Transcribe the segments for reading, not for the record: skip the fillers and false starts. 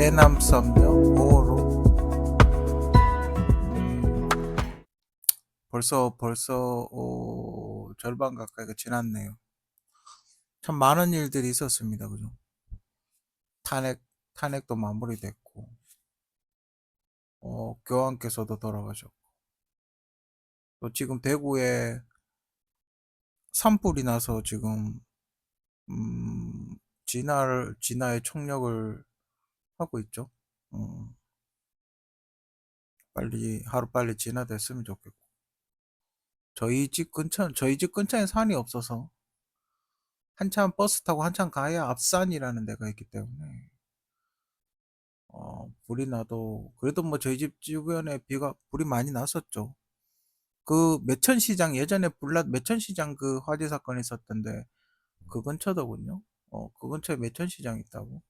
해남섬역 5호로. 음, 벌써 절반 가까이가 지났네요. 참 많은 일들이 있었습니다. 그죠? 탄핵도 마무리됐고, 교황께서도 돌아가셨고, 또 지금 대구에 산불이 나서 지금, 진화의 총력을 하고 있죠. 하루빨리 진화됐으면 좋겠고. 저희 집 근처에 산이 없어서, 한참 버스 타고 한참 가야 앞산이라는 데가 있기 때문에, 불이 나도, 그래도 뭐 저희 집 주변에 불이 많이 났었죠. 그 매천시장, 예전에 매천시장 그 화재 사건이 있었던데, 그 근처더군요. 그 근처에 매천시장 있다고.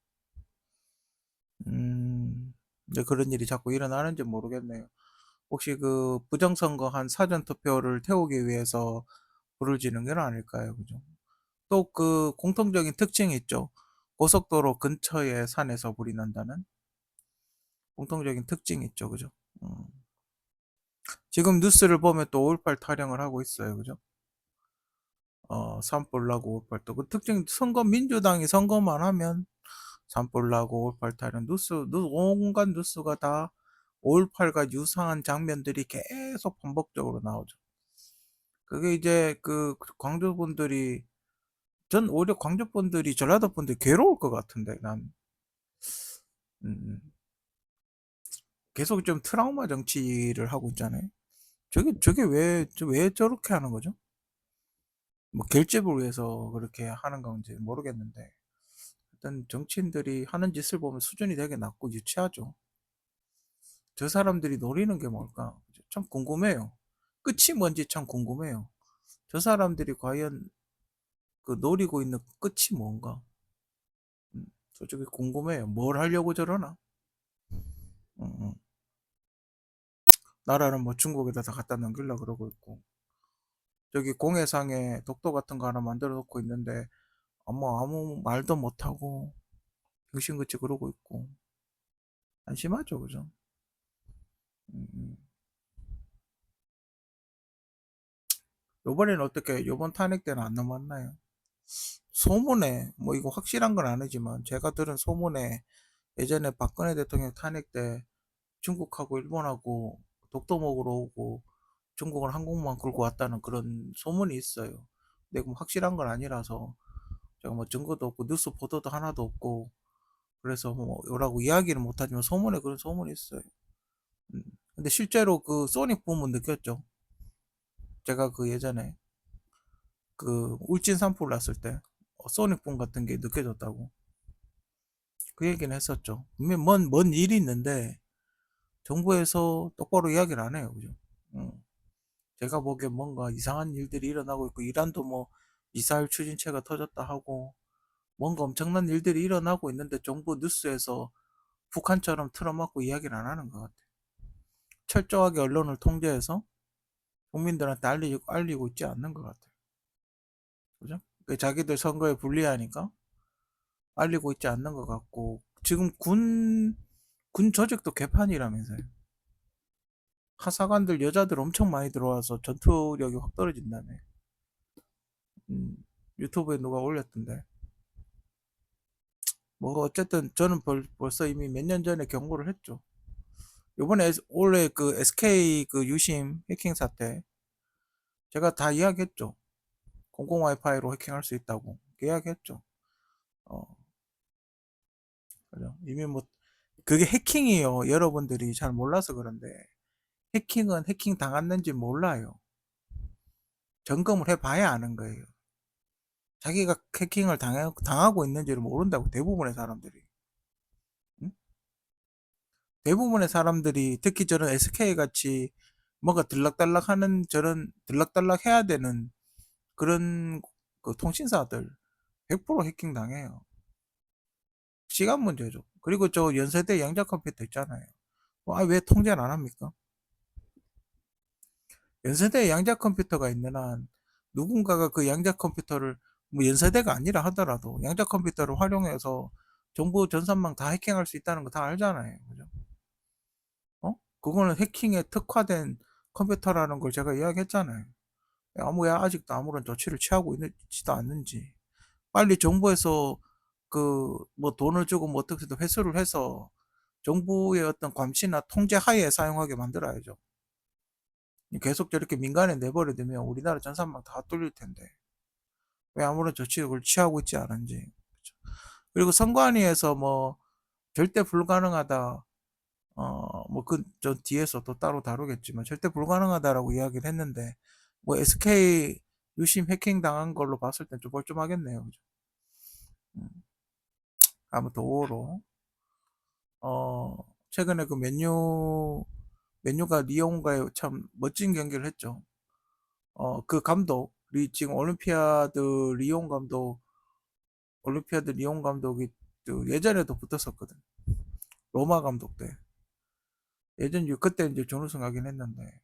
이제 그런 일이 자꾸 일어나는지 모르겠네요. 혹시 그 부정선거한 사전투표를 태우기 위해서 불을 지는 건 아닐까요? 그죠? 또 그 공통적인 특징이 있죠. 고속도로 근처에 산에서 불이 난다는 공통적인 특징이 있죠. 그죠? 음. 지금 뉴스를 보면 또 5.18 타령을 하고 있어요. 그죠? 산불 나고 5.18 또 그 특징, 민주당이 선거만 하면 산불 나고 5.18 타령, 온갖 뉴스가 다 5.18과 유사한 장면들이 계속 반복적으로 나오죠. 그게 이제 그 광주분들이, 전 오히려 광주분들이, 전라도 분들이 괴로울 것 같은데, 음, 계속 좀 트라우마 정치를 하고 있잖아요. 저게 왜 저렇게 하는 거죠? 뭐 결집을 위해서 그렇게 하는 건지 모르겠는데, 일단 정치인들이 하는 짓을 보면 수준이 되게 낮고 유치하죠. 저 사람들이 노리는 게 뭘까? 참 궁금해요. 끝이 뭔지 참 궁금해요. 저 사람들이 과연 그 노리고 있는 끝이 뭔가? 솔직히 궁금해요. 뭘 하려고 저러나? 음, 음. 나라는 뭐 중국에다 다 갖다 넘기려고 그러고 있고, 저기 공해상에 독도 같은 거 하나 만들어 놓고 있는데, 아무 말도 못하고 정신같이 그러고 있고, 안심하죠, 그죠? 음, 음. 요번에는 어떻게, 요번 탄핵 때는 안 넘었나요? 소문에, 뭐 이거 확실한 건 아니지만, 제가 들은 소문에 예전에 박근혜 대통령 탄핵 때 중국하고 일본하고 독도 먹으러 오고 중국은 항공모함 끌고 왔다는 그런 소문이 있어요. 근데 뭐 확실한 건 아니라서 제가 뭐 증거도 없고 뉴스 보도도 하나도 없고, 그래서 뭐 요라고 이야기를 못하지만 소문에 그런 소문이 있어요. 음. 근데 실제로 그 소닉 붐은 느꼈죠. 제가 그 예전에 그 울진 산불 났을 때 소닉 붐 같은 게 느껴졌다고 그 얘기는 했었죠. 분명 뭔 일이 있는데 정부에서 똑바로 이야기를 안 해요. 그죠? 음. 제가 보기엔 뭔가 이상한 일들이 일어나고 있고, 이란도 뭐 미사일 추진체가 터졌다 하고 뭔가 엄청난 일들이 일어나고 있는데 정부 뉴스에서 북한처럼 틀어막고 이야기를 안 하는 것 같아요. 철저하게 언론을 통제해서 국민들한테 알리고 있지 않는 것 같아요. 그죠? 자기들 선거에 불리하니까 알리고 있지 않는 것 같고, 지금 군 조직도 개판이라면서요. 하사관들 여자들 엄청 많이 들어와서 전투력이 확 떨어진다며. 음, 유튜브에 누가 올렸던데. 뭐 어쨌든 저는 벌써 이미 몇 년 전에 경고를 했죠. 요번에 올해 그 SK 그 유심 해킹 사태 제가 다 이야기했죠. 공공 와이파이로 해킹할 수 있다고 이야기했죠. 어, 그죠? 이미 뭐 그게 해킹이요. 여러분들이 잘 몰라서 그런데 해킹은 해킹 당했는지 몰라요. 점검을 해봐야 아는 거예요. 자기가 해킹을 당하고 있는지를 모른다고, 대부분의 사람들이. 응? 대부분의 사람들이, 특히 저런 SK 같이 뭔가 들락달락 해야 되는 그런 그 통신사들 100% 해킹 당해요. 시간 문제죠. 그리고 저 연세대 양자 컴퓨터 있잖아요. 왜 통제를 안 합니까? 연세대 양자 컴퓨터가 있는 한 누군가가 그 양자 컴퓨터를, 뭐 연세대가 아니라 하더라도 양자 컴퓨터를 활용해서 정부 전산망 다 해킹할 수 있다는 거 다 알잖아요. 그죠? 그거는 해킹에 특화된 컴퓨터라는 걸 제가 이야기했잖아요. 왜 아직도 아무런 조치를 취하고 있지도 않는지. 빨리 정부에서 뭐 돈을 주고 뭐 어떻게든 회수를 해서 정부의 어떤 감시나 통제 하에 사용하게 만들어야죠. 계속 저렇게 민간에 내버려 두면 우리나라 전산망 다 뚫릴 텐데 왜 아무런 조치를 취하고 있지 않은지. 그렇죠. 그리고 선관위에서 뭐 절대 불가능하다. 뭐 저 뒤에서 또 따로 다루겠지만 절대 불가능하다라고 이야기를 했는데 뭐 SK 유심 해킹 당한 걸로 봤을 땐 좀 뻘쭘하겠네요. 그죠? 음, 아무튼 5호로 최근에 그 맨유가 리옹과의 참 멋진 경기를 했죠. 그 감독이 지금 올림피아드 리옹 감독이 또 예전에도 붙었었거든. 로마 감독 때. 그때 이제 준우승 하긴 했는데.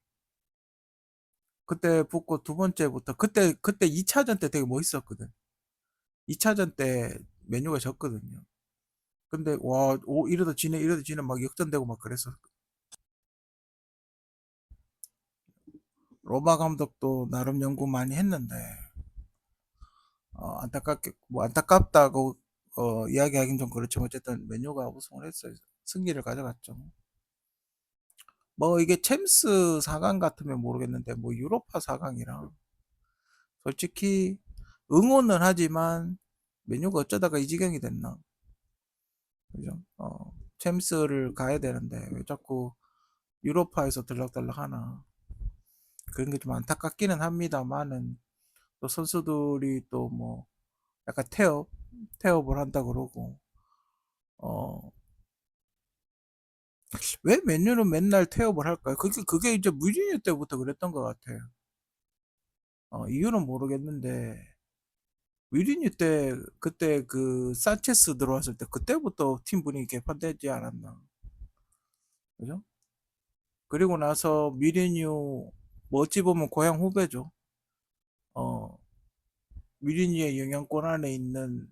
그때 붙고 두 번째부터, 그때 2차전 때 되게 멋있었거든. 2차전 때 맨유가 졌거든요. 근데, 와, 이러다 지네, 막 역전되고 막 그랬어. 로마 감독도 나름 연구 많이 했는데, 뭐 안타깝다고, 이야기하긴 좀 그렇지만, 어쨌든 맨유가 우승을 했어요. 승리를 가져갔죠. 뭐 이게 챔스 4강 같으면 모르겠는데 뭐 유로파 4강이랑 솔직히 응원은 하지만 메뉴가 어쩌다가 이 지경이 됐나. 그죠? 챔스를 가야 되는데 왜 자꾸 유로파에서 들락달락 하나. 그런 게 좀 안타깝기는 합니다만은 또 선수들이 또 뭐 약간 태업을 한다 그러고 어, 왜 맨유는 맨날 태업을 할까요? 그게 이제 무리뉴 때부터 그랬던 것 같아요. 이유는 모르겠는데 위리니 때 그때 그 산체스 들어왔을 때 그때부터 팀 분위기 개판되지 않았나. 그죠? 그리고 나서 미리뉴 뭐 어찌 보면 고향 후배죠. 어 미리뉴의 영향권 안에 있는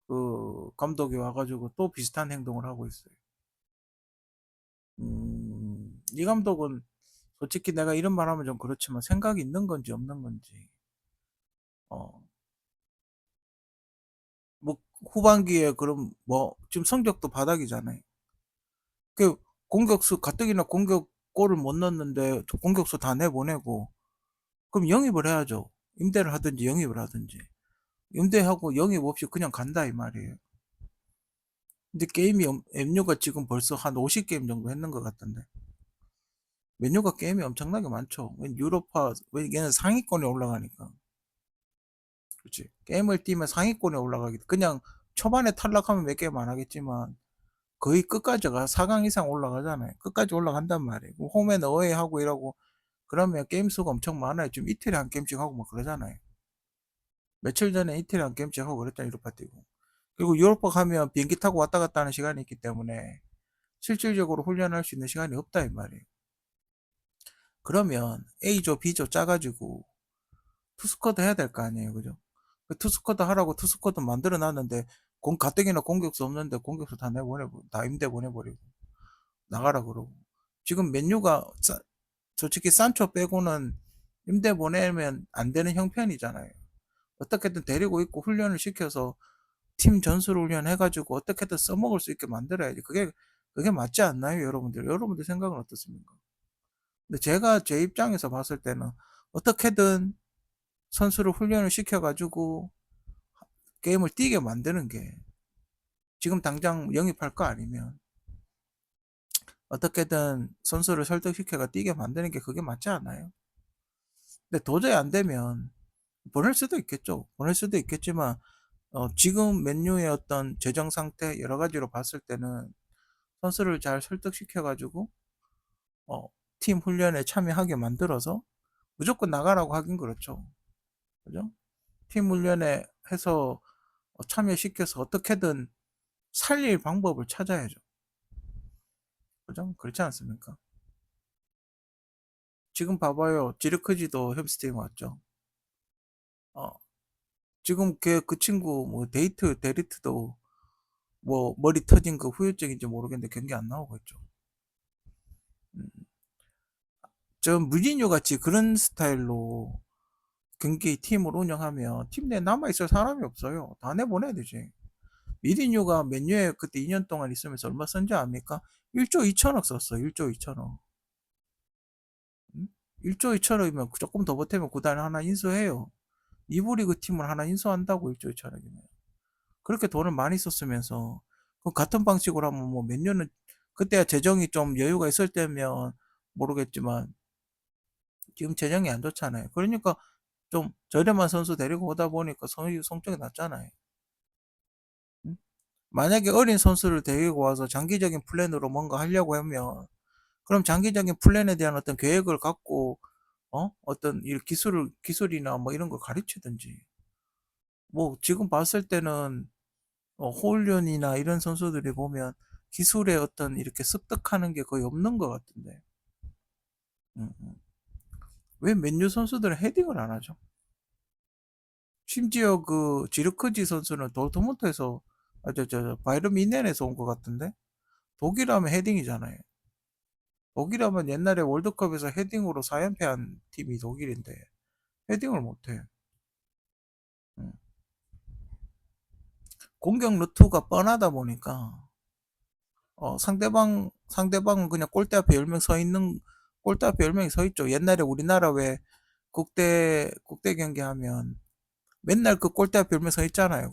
그 감독이 와가지고 또 비슷한 행동을 하고 있어요. 이 감독은 솔직히 내가 이런 말하면 좀 그렇지만 생각이 있는 건지 없는 건지. 어 뭐 후반기에 그럼 뭐 지금 성적도 바닥이잖아요. 그 공격수 가뜩이나 공격골을 못 넣었는데 공격수 다 내보내고 그럼 영입을 해야죠. 임대를 하든지 영입을 하든지. 임대하고 영입 없이 그냥 간다 이 말이에요. 근데 MU가 지금 벌써 한 50게임 정도 했는 것 같던데. 맨유가 게임이 엄청나게 많죠. 왜 얘는 상위권에 올라가니까. 그렇지. 게임을 뛰면 상위권에 올라가기. 그냥 초반에 탈락하면 몇 게임 안 하겠지만 거의 끝까지 가 4강 이상 올라가잖아요. 끝까지 올라간단 말이에요. 홈앤 어웨이 하고 이러고 그러면 게임 수가 엄청 많아요. 지금 이틀에 한 게임씩 하고 막 그러잖아요. 며칠 전에 이틀에 한 게임씩 하고 그랬잖아요. 유로파 뛰고. 그리고 유로파 가면 비행기 타고 왔다 갔다 하는 시간이 있기 때문에 실질적으로 훈련할 수 있는 시간이 없다 이 말이에요. 그러면 A조, B조 짜가지고 투스쿼드 해야 될 거 아니에요. 그죠? 그 투스쿼드 하라고 투스쿼드 만들어 놨는데 가뜩이나 공격수 없는데 공격수 다 임대 보내버리고 나가라 그러고. 지금 맨유가 솔직히 산초 빼고는 임대 보내면 안 되는 형편이잖아요. 어떻게든 데리고 있고 훈련을 시켜서 팀 전술 훈련 해가지고 어떻게든 써먹을 수 있게 만들어야지. 그게 맞지 않나요, 여러분들? 여러분들 생각은 어떻습니까? 근데 제가 제 입장에서 봤을 때는 어떻게든 선수를 훈련을 시켜가지고 게임을 뛰게 만드는 게 지금 당장 영입할 거 아니면 어떻게든 선수를 설득시켜가 뛰게 만드는 게 그게 맞지 않아요? 근데 도저히 안 되면 보낼 수도 있겠죠. 보낼 수도 있겠지만 지금 맨유의 어떤 재정 상태 여러 가지로 봤을 때는 선수를 잘 설득시켜 가지고 어, 팀 훈련에 참여하게 만들어서 무조건 나가라고 하긴 그렇죠. 그죠? 팀 훈련에 해서 참여시켜서 어떻게든 살릴 방법을 찾아야죠. 그죠? 그렇지 않습니까? 지금 봐봐요. 지르크지도 햄스트링 왔죠. 어, 지금 그 친구 뭐 데리트도 뭐 머리 터진 그 후유증인지 모르겠는데 경기 안 나오고 있죠. 음. 저 무리뉴 같이 그런 스타일로 경기 팀을 운영하면 팀 내에 남아있을 사람이 없어요. 다 내보내야 되지. 미리뉴가 맨유에 그때 2년 동안 있으면서 얼마 쓴지 압니까? 1조 2천억 썼어. 1조 2천억. 1조 2천억이면 조금 더 보태면 구단 하나 인수해요. 2부 리그 팀을 하나 인수한다고 1조 2천억이면. 그렇게 돈을 많이 썼으면서 그 같은 방식으로 하면 뭐 몇 년은 그때야 재정이 좀 여유가 있을 때면 모르겠지만 지금 재정이 안 좋잖아요. 그러니까 좀 저렴한 선수 데리고 오다 보니까 성적이 낮잖아요. 음? 만약에 어린 선수를 데리고 와서 장기적인 플랜으로 뭔가 하려고 하면 그럼 장기적인 플랜에 대한 어떤 계획을 갖고 어떤 이 기술이나 뭐 이런 걸 가르치든지 뭐 지금 봤을 때는 호울련이나 이런 선수들이 보면 기술에 어떤 이렇게 습득하는 게 거의 없는 것 같은데 음, 음. 왜 맨유 선수들은 헤딩을 안 하죠? 심지어 그 지르크지 선수는 도르트문트에서 바이에른 뮌헨에서 온 것 같은데 독일 하면 헤딩이잖아요. 독일 하면 옛날에 월드컵에서 헤딩으로 4연패한 팀이 독일인데 헤딩을 못해. 음. 공격 루트가 뻔하다 보니까 상대방은 그냥 골대 앞에 10명 서 있는 골대 앞에 10명이 서 있죠. 옛날에 우리나라 왜 국대 경기 하면 맨날 그 골대 앞에 10명 서 있잖아요.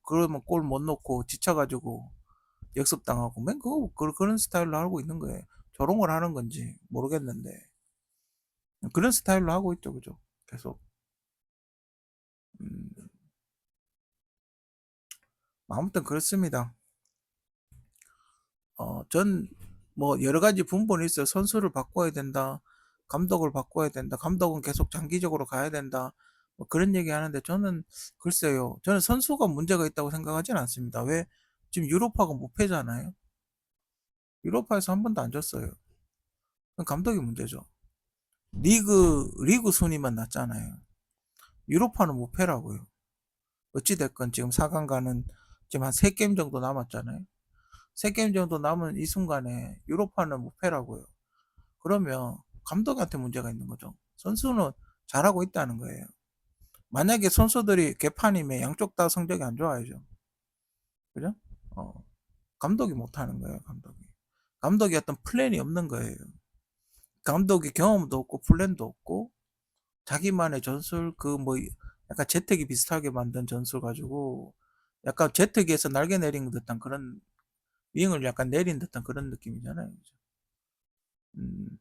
그러면 골 못 넣고 지쳐가지고 역습당하고 맨 그런 스타일로 하고 있는 거예요. 조롱을 하는 건지 모르겠는데 그런 스타일로 하고 있죠, 그죠? 계속. 음, 아무튼 그렇습니다. 전 뭐 여러 가지 분본이 있어요. 선수를 바꿔야 된다. 감독을 바꿔야 된다. 감독은 계속 장기적으로 가야 된다. 뭐 그런 얘기 하는데 저는 글쎄요. 저는 선수가 문제가 있다고 생각하진 않습니다. 왜? 지금 유로파가 무패잖아요. 유로파에서 한 번도 안 졌어요. 그건 감독이 문제죠. 리그 순위만 낮잖아요. 유로파는 무패라고요. 어찌됐건 지금 4강 가는 지금 한 3게임 정도 남았잖아요. 3게임 정도 남은 이 순간에 유로파는 무패라고요. 그러면 감독한테 문제가 있는 거죠. 선수는 잘하고 있다는 거예요. 만약에 선수들이 개판이면 양쪽 다 성적이 안 좋아야죠. 그죠? 어, 감독이 못하는 거예요, 감독이. 감독이 어떤 플랜이 없는 거예요. 감독이 경험도 없고 플랜도 없고 자기만의 전술 그 뭐 약간 제트기 비슷하게 만든 전술 가지고 약간 제트기에서 날개 내린 듯한 그런 윙을 약간 내린 듯한 그런 느낌이잖아요. 음,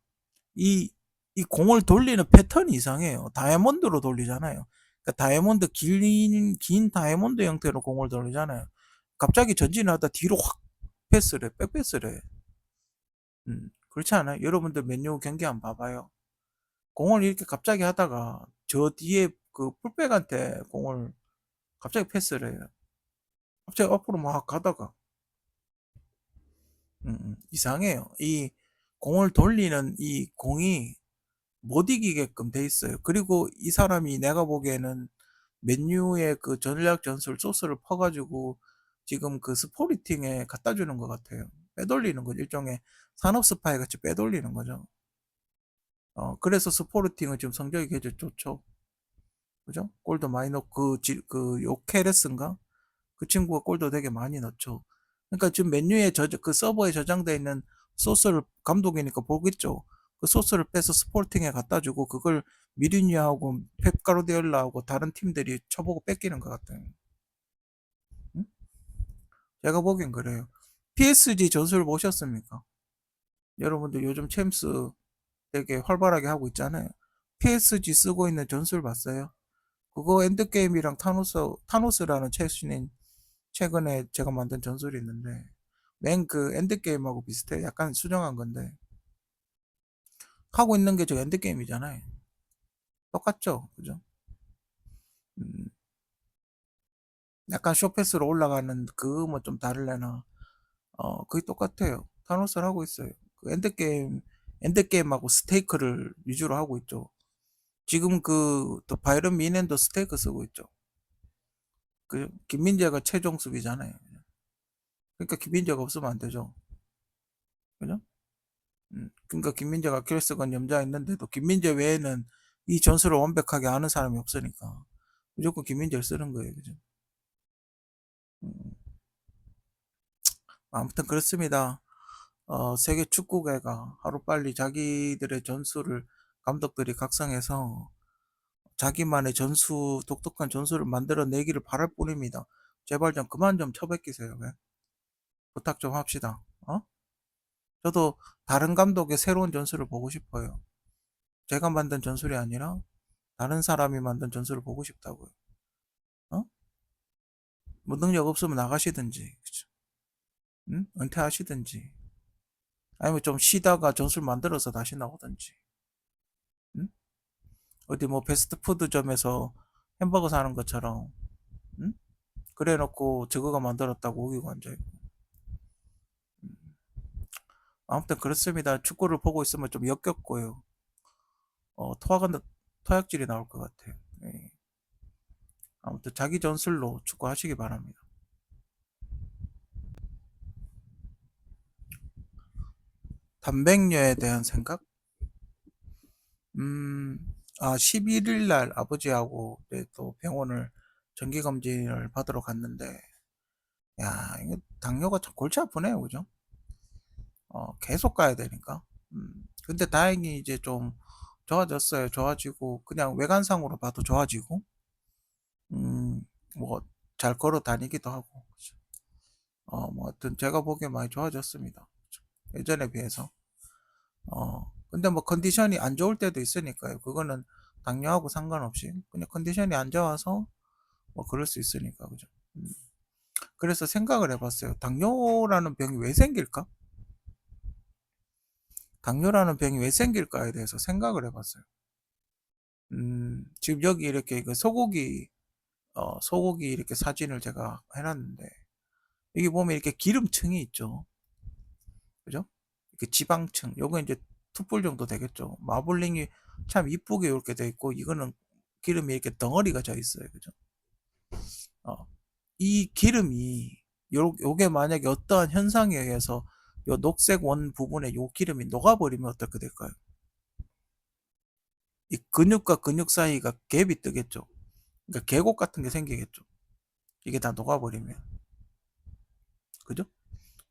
이, 이 공을 돌리는 패턴이 이상해요. 다이아몬드로 돌리잖아요. 그러니까 긴 다이아몬드 형태로 공을 돌리잖아요. 갑자기 전진을 하다 뒤로 확 패스를 해, 백패스를 해. 그렇지 않아요? 여러분들 맨유 경기 한번 봐봐요. 공을 이렇게 갑자기 하다가 저 뒤에 그 풀백한테 공을 갑자기 패스를 해요. 갑자기 앞으로 막 가다가 이상해요. 이 공을 돌리는 이 공이 못 이기게끔 돼 있어요. 그리고 이 사람이 내가 보기에는 맨유의 그 전략 전술 소스를 퍼가지고 지금 그 스포리팅에 갖다 주는 것 같아요. 빼돌리는 거죠. 일종의 산업 스파이 같이 빼돌리는 거죠. 그래서 스포르팅은 지금 성적이 굉장히 좋죠. 그죠? 골도 많이 넣고, 요케레스인가? 그 친구가 골도 되게 많이 넣죠. 그러니까 지금 맨유의 그 서버에 저장되어 있는 소스를 감독이니까 보겠죠. 그 소스를 빼서 스포팅에 갖다 주고 그걸 미리뉴하고 펩 가르디올라하고 다른 팀들이 쳐보고 뺏기는 것 같아요. 응? 제가 보기엔 그래요. PSG 전술 보셨습니까? 여러분들 요즘 챔스 되게 활발하게 하고 있잖아요. PSG 쓰고 있는 전술 봤어요? 그거 엔드게임이랑 타노스라는 최근에 제가 만든 전술이 있는데 맨 그 엔드게임하고 비슷해. 약간 수정한 건데 하고 있는 게 저 엔드게임이잖아요. 똑같죠, 그죠? 음, 약간 쇼패스로 올라가는 그 뭐 좀 다를래나 그게 똑같아요. 타노스를 하고 있어요. 그 엔드게임하고 스테이크를 위주로 하고 있죠. 지금 또 바이런 미넨도 스테이크 쓰고 있죠. 그 김민재가 최종 수비잖아요. 그러니까 김민재가 없으면 안 되죠. 그죠? 그러니까 김민재가 아킬레스건 염좌 있는데도 김민재 외에는 이 전술을 완벽하게 아는 사람이 없으니까 무조건 김민재를 쓰는 거예요. 그죠? 음, 아무튼 그렇습니다. 세계 축구계가 하루빨리 자기들의 전술을 감독들이 각성해서 자기만의 전수, 독특한 전술을 만들어내기를 바랄 뿐입니다. 제발 좀 그만 좀 쳐베끼세요. 왜? 부탁 좀 합시다. 저도 다른 감독의 새로운 전술을 보고 싶어요. 제가 만든 전술이 아니라 다른 사람이 만든 전술을 보고 싶다고요. 어? 뭐 능력 없으면 나가시든지, 그쵸? 응? 은퇴하시든지, 아니면 좀 쉬다가 전술 만들어서 다시 나오든지, 응? 어디 뭐 패스트푸드점에서 햄버거 사는 것처럼, 응? 그래 놓고 저거가 만들었다고 우기고 앉아있고. 아무튼 그렇습니다. 축구를 보고 있으면 좀 역겹고요. 토약질이 나올 것 같아요. 예. 아무튼 자기 전술로 축구하시기 바랍니다. 단백뇨에 대한 생각? 11일 날 아버지하고 또 병원을 정기검진을 받으러 갔는데, 야, 이거 당뇨가 참 골치 아프네요. 그죠? 계속 가야 되니까. 근데 다행히 이제 좀 좋아졌어요. 좋아지고, 그냥 외관상으로 봐도 좋아지고, 음, 뭐, 잘 걸어 다니기도 하고. 그죠? 뭐, 하여튼 제가 보기에 많이 좋아졌습니다. 그죠? 예전에 비해서. 근데 뭐 컨디션이 안 좋을 때도 있으니까요. 그거는 당뇨하고 상관없이 그냥 컨디션이 안 좋아서 뭐 그럴 수 있으니까 그죠. 음. 그래서 생각을 해봤어요. 당뇨라는 병이 왜 생길까? 당뇨라는 병이 왜 생길까에 대해서 생각을 해봤어요. 지금 여기 이렇게 그 소고기 이렇게 사진을 제가 해놨는데 여기 보면 이렇게 기름층이 있죠. 그죠? 이렇게 지방층. 요거 이제 툭불 정도 되겠죠. 마블링이 참 이쁘게 이렇게 돼 있고 이거는 기름이 이렇게 덩어리가 져 있어요. 그죠? 어, 이 기름이 요게 만약에 어떠한 현상에 의해서 요 녹색 원 부분에 요 기름이 녹아버리면 어떻게 될까요? 이 근육과 근육 사이가 갭이 뜨겠죠. 그러니까 계곡 같은 게 생기겠죠. 이게 다 녹아버리면. 그죠?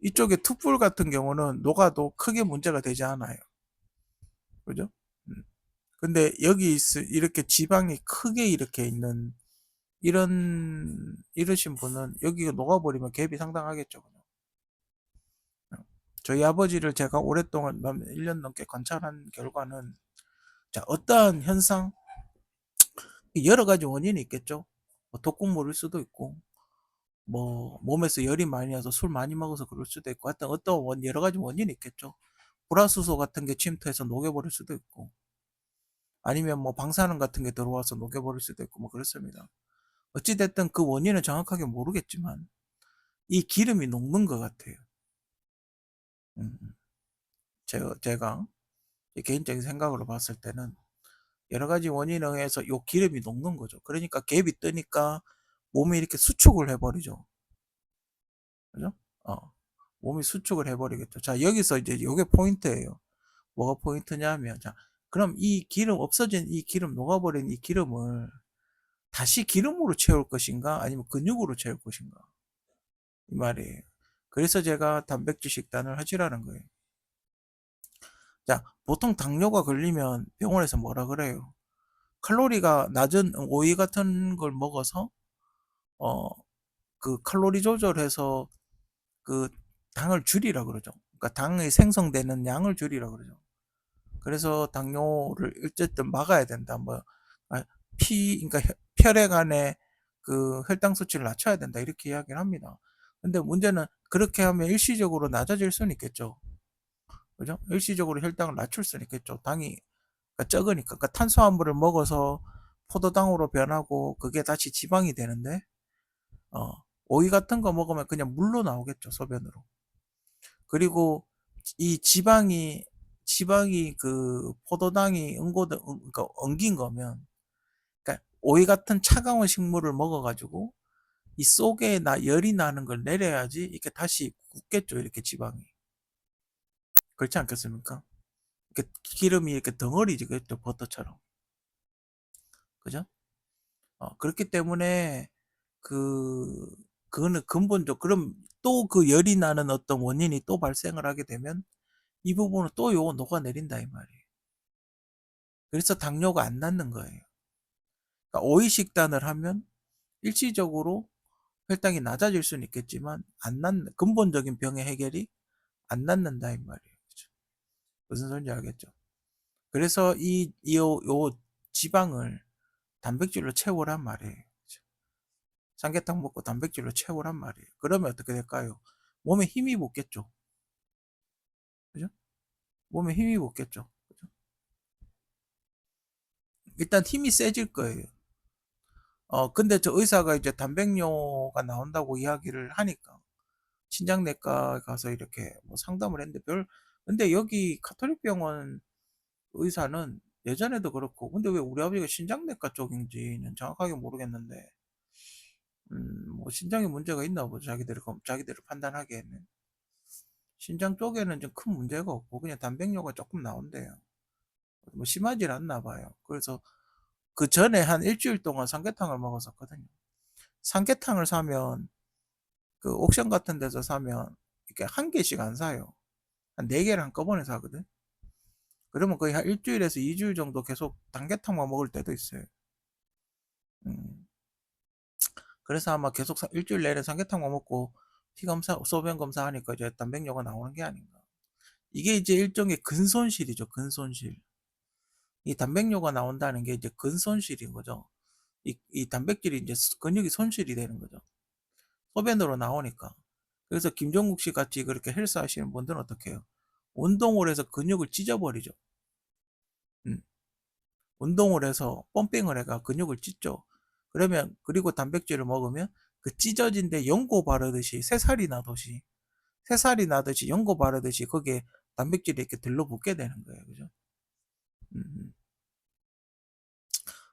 이쪽에 툭불 같은 경우는 녹아도 크게 문제가 되지 않아요. 그죠? 음. 근데 여기 이렇게 지방이 크게 이렇게 있는 이러신 분은 여기가 녹아버리면 갭이 상당하겠죠. 저희 아버지를 제가 오랫동안 1년 넘게 관찰한 결과는 자, 어떠한 현상, 여러 가지 원인이 있겠죠. 뭐 독극물일 수도 있고, 뭐 몸에서 열이 많이 나서 술 많이 먹어서 그럴 수도 있고, 하여튼 여러 가지 원인이 있겠죠. 불화수소 같은 게 침투해서 녹여버릴 수도 있고, 아니면 뭐 방사능 같은 게 들어와서 녹여버릴 수도 있고, 뭐 그렇습니다. 어찌됐든 그 원인은 정확하게 모르겠지만, 이 기름이 녹는 것 같아요. 음, 제가 개인적인 생각으로 봤을 때는 여러 가지 원인에 의해서 요 기름이 녹는 거죠. 그러니까 갭이 뜨니까 몸이 이렇게 수축을 해버리죠. 그죠? 어, 몸이 수축을 해버리겠죠. 자, 여기서 이제 요게 포인트예요. 뭐가 포인트냐면, 자, 그럼 이 기름, 없어진 이 기름, 녹아버린 이 기름을 다시 기름으로 채울 것인가? 아니면 근육으로 채울 것인가? 이 말이에요. 그래서 제가 단백질 식단을 하시라는 거예요. 자, 보통 당뇨가 걸리면 병원에서 뭐라 그래요? 칼로리가 낮은 오이 같은 걸 먹어서 어, 그 칼로리 조절해서 그 당을 줄이라 그러죠. 그러니까 당이 생성되는 양을 줄이라 그러죠. 그래서 당뇨를 어쨌든 막아야 된다. 뭐 아, 그러니까 혈액 안에 그 혈당 수치를 낮춰야 된다. 이렇게 이야기를 합니다. 근데 문제는 그렇게 하면 일시적으로 낮아질 수는 있겠죠. 그죠? 일시적으로 혈당을 낮출 수는 있겠죠. 당이 그러니까 적으니까. 그러니까 탄수화물을 먹어서 포도당으로 변하고 그게 다시 지방이 되는데 어, 오이 같은 거 먹으면 그냥 물로 나오겠죠, 소변으로. 그리고 이 지방이 그 포도당이 그러니까 엉긴 거면, 그러니까 오이 같은 차가운 식물을 먹어가지고 이 속에 열이 나는 걸 내려야지 이렇게 다시 굳겠죠, 이렇게 지방이. 그렇지 않겠습니까? 이렇게 기름이 이렇게 덩어리지겠죠, 버터처럼. 그죠? 그렇기 때문에 그 그거는 근본적 그럼 또 그 열이 나는 어떤 원인이 또 발생을 하게 되면 이 부분은 또 요거 녹아내린다 이 말이에요. 그래서 당뇨가 안 낫는 거예요. 그러니까 오이 식단을 하면 일시적으로 혈당이 낮아질 수는 있겠지만 안 낫는 근본적인 병의 해결이 안 낫는다 이 말이에요. 그죠? 무슨 소리인지 알겠죠? 그래서 요 지방을 단백질로 채우란 말이에요. 그죠? 삼계탕 먹고 단백질로 채우란 말이에요. 그러면 어떻게 될까요? 몸에 힘이 붙겠죠. 그죠? 몸에 힘이 붙겠죠. 그죠? 일단 힘이 세질 거예요. 근데 저 의사가 이제 단백뇨가 나온다고 이야기를 하니까 신장내과 가서 이렇게 뭐 상담을 했는데 근데 여기 카톨릭 병원 의사는 예전에도 그렇고, 근데 왜 우리 아버지가 신장내과 쪽인지는 정확하게 모르겠는데, 뭐 신장에 문제가 있나 보죠. 자기들을 판단하기에는. 신장 쪽에는 좀 큰 문제가 없고, 그냥 단백뇨가 조금 나온대요. 뭐 심하질 않나 봐요. 그래서 그 전에 한 일주일 동안 삼계탕을 먹었었거든요. 삼계탕을 사면, 그 옥션 같은 데서 사면, 이렇게 한 개씩 안 사요. 한 네 개를 한꺼번에 사거든. 그러면 거의 한 일주일에서 2주일 정도 계속 삼계탕만 먹을 때도 있어요. 음, 그래서 아마 계속 일주일 내내 삼계탕만 먹고 피 검사, 소변 검사하니까 이제 단백뇨가 나오는 게 아닌가. 이게 이제 일종의 근손실이죠, 근손실. 이 단백뇨가 나온다는 게 이제 근손실인 거죠. 이 단백질이 이제 근육이 손실이 되는 거죠. 소변으로 나오니까. 그래서 김종국 씨 같이 그렇게 헬스 하시는 분들은 어떻게 해요? 운동을 해서 근육을 찢어버리죠. 음, 운동을 해서 펌핑을 해가 근육을 찢죠. 그러면 그리고 단백질을 먹으면 그 찢어진 데 연고 바르듯이 새살이 나듯이 연고 바르듯이 거기에 단백질이 이렇게 들러붙게 되는 거예요. 그죠? 음.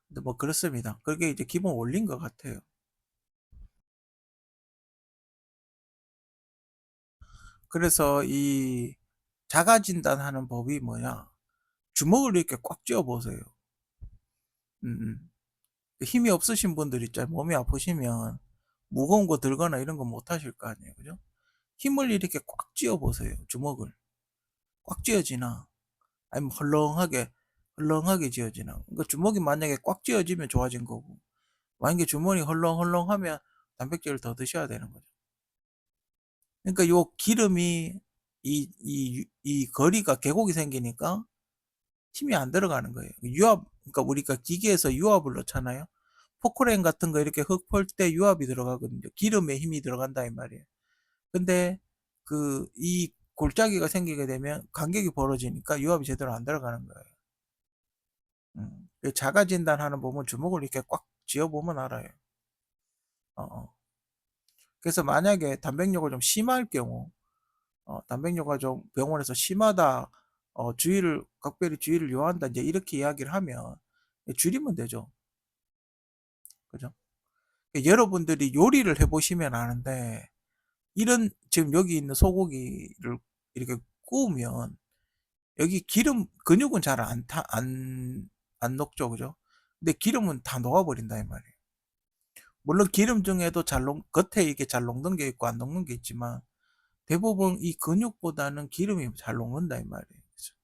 근데 뭐 그렇습니다. 그게 이제 기본 원리인 것 같아요. 그래서 이 자가 진단하는 법이 뭐냐? 주먹을 이렇게 꽉 쥐어 보세요. 음, 음. 힘이 없으신 분들 있잖아요. 몸이 아프시면 무거운 거 들거나 이런 거 못 하실 거 아니에요. 그죠? 힘을 이렇게 꽉 쥐어 보세요. 주먹을. 꽉 쥐어지나? 아니면 헐렁하게 쥐어지나? 그러니까 주먹이 만약에 꽉 쥐어지면 좋아진 거고, 만약에 주머니 헐렁헐렁하면 단백질을 더 드셔야 되는 거죠. 그러니까 요 기름이 이 거리가 계곡이 생기니까 힘이 안 들어가는 거예요. 그러니까 우리가 기계에서 유압을 넣잖아요. 포크레인 같은 거 이렇게 흙 펄 때 유압이 들어가거든요. 기름에 힘이 들어간다 이 말이에요. 근데 이 골짜기가 생기게 되면 간격이 벌어지니까 유압이 제대로 안 들어가는 거예요. 자가 진단하는 보면 주먹을 이렇게 꽉 쥐어 보면 알아요. 어, 어. 그래서 만약에 단백뇨가 좀 심할 경우, 단백뇨가 좀 병원에서 심하다, 각별히 주의를 요한다, 이제 이렇게 이야기를 하면 줄이면 되죠. 그죠? 여러분들이 요리를 해보시면 아는데, 지금 여기 있는 소고기를 이렇게 구우면, 여기 근육은 잘 안 녹죠, 그죠? 근데 기름은 다 녹아버린다, 이 말이에요. 물론 기름 중에도 겉에 이게 잘 녹는 게 있고 안 녹는 게 있지만, 대부분 이 근육보다는 기름이 잘 녹는다, 이 말이에요. 그죠?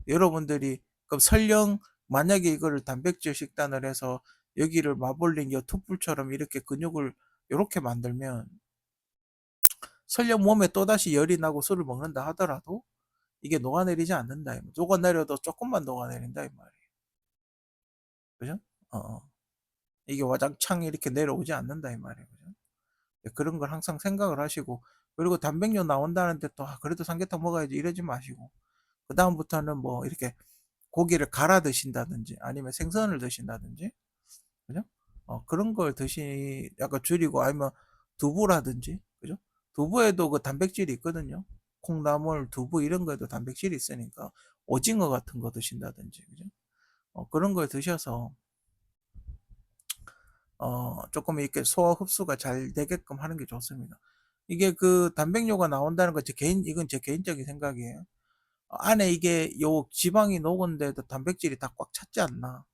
여러분들이, 그럼 설령, 만약에 이거를 단백질 식단을 해서 여기를 마블링 투뿔처럼 이렇게 근육을 이렇게 만들면, 설령 몸에 또다시 열이 나고 술을 먹는다 하더라도 이게 녹아내리지 않는다. 녹아내려도 조금만 녹아내린다 이 말이에요. 그죠? 이게 와장창 이렇게 내려오지 않는다 이 말이에요. 그죠? 그런 걸 항상 생각을 하시고, 그리고 단백뇨 나온다는데 또 그래도 삼계탕 먹어야지 이러지 마시고, 그 다음부터는 뭐 이렇게 고기를 갈아 드신다든지 아니면 생선을 드신다든지, 그죠? 그런 걸 약간 줄이고, 아니면 두부라든지, 그죠? 두부에도 그 단백질이 있거든요. 콩나물, 두부 이런 거에도 단백질이 있으니까 오징어 같은 거 드신다든지, 그죠? 그런 걸 드셔서 조금 이렇게 소화 흡수가 잘 되게끔 하는 게 좋습니다. 이게 그 단백뇨가 나온다는 건 이건 제 개인적인 생각이에요. 안에 이게 요 지방이 녹은데도 단백질이 다 꽉 찼지 않나.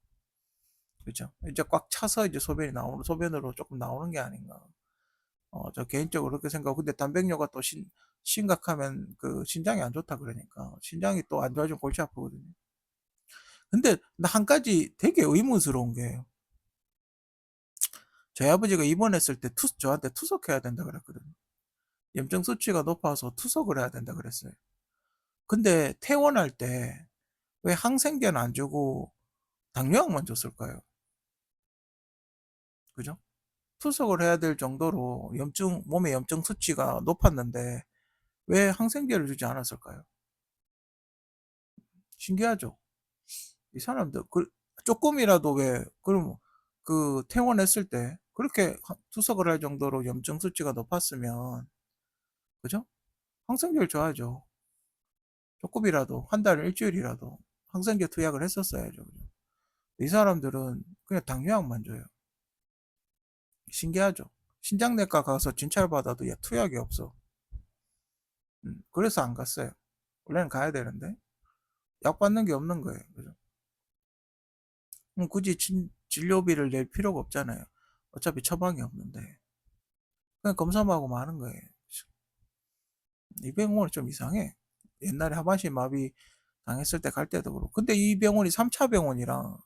그죠? 이제 꽉 차서 이제 소변으로 조금 나오는 게 아닌가. 저 개인적으로 그렇게 생각하고, 근데 단백뇨가 또 심각하면 그 신장이 안 좋다 그러니까. 신장이 또 안 좋아지면 골치 아프거든요. 근데 나 한 가지 되게 의문스러운 게, 저희 아버지가 입원했을 때 저한테 투석해야 된다 그랬거든요. 염증 수치가 높아서 투석을 해야 된다 그랬어요. 근데 퇴원할 때 왜 항생제는 안 주고 당뇨약만 줬을까요? 그죠? 투석을 해야 될 정도로 몸의 염증 수치가 높았는데 왜 항생제를 주지 않았을까요? 신기하죠? 이 사람들 조금이라도, 왜 그럼 그 퇴원했을 때 그렇게 투석을 할 정도로 염증 수치가 높았으면, 그죠? 항생제를 줘야죠. 조금이라도, 한 달, 일주일이라도 항생제 투약을 했었어야죠. 그죠? 이 사람들은 그냥 당뇨약만 줘요. 신기하죠? 신장내과 가서 진찰 받아도 야, 투약이 없어. 그래서 안 갔어요. 원래는 가야 되는데 약 받는 게 없는 거예요. 그죠? 굳이 진료비를 낼 필요가 없잖아요. 어차피 처방이 없는데 그냥 검사만 하고 마는 거예요. 이 병원이 좀 이상해. 옛날에 하반신 마비 당했을 때 갈 때도 그렇고. 근데 이 병원이 3차 병원이랑,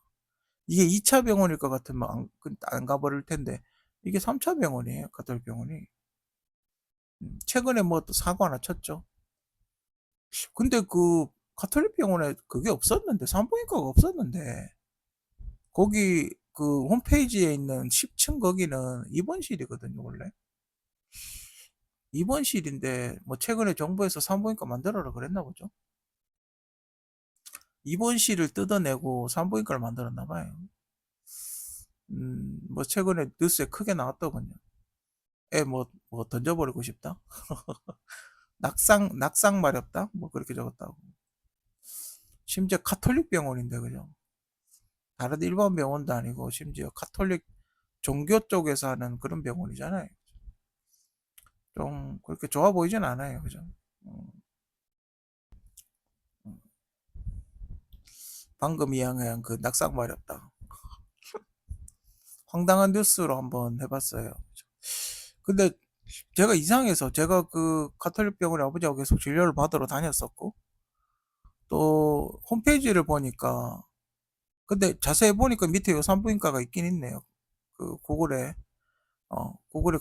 이게 2차 병원일 것 같으면 안 가버릴 텐데, 이게 3차 병원이에요. 가톨릭 병원이. 최근에 뭐 또 사고 하나 쳤죠. 근데 그 가톨릭 병원에 그게 없었는데, 산부인과가 없었는데, 거기 그 홈페이지에 있는 10층 거기는 입원실이거든요, 원래. 입원실인데 뭐 최근에 정부에서 산부인과 만들어라 그랬나 보죠. 입원실을 뜯어내고 산부인과를 만들었나 봐요. 뭐 최근에 뉴스에 크게 나왔더군요. 애 뭐 던져버리고 싶다. 낙상 마렵다. 뭐 그렇게 적었다고. 심지어 카톨릭 병원인데, 그죠? 다른 일반 병원도 아니고 심지어 카톨릭 종교 쪽에서 하는 그런 병원이잖아요. 좀 그렇게 좋아 보이진 않아요, 그죠? 음, 음. 방금 이야기한 그 낙상 마렵다. 황당한 뉴스로 한번 해봤어요. 근데 제가 이상해서, 제가 그 가톨릭 병원에 아버지하고 계속 진료를 받으러 다녔었고, 또 홈페이지를 보니까, 근데 자세히 보니까 밑에 요 산부인과가 있긴 있네요. 그 구글에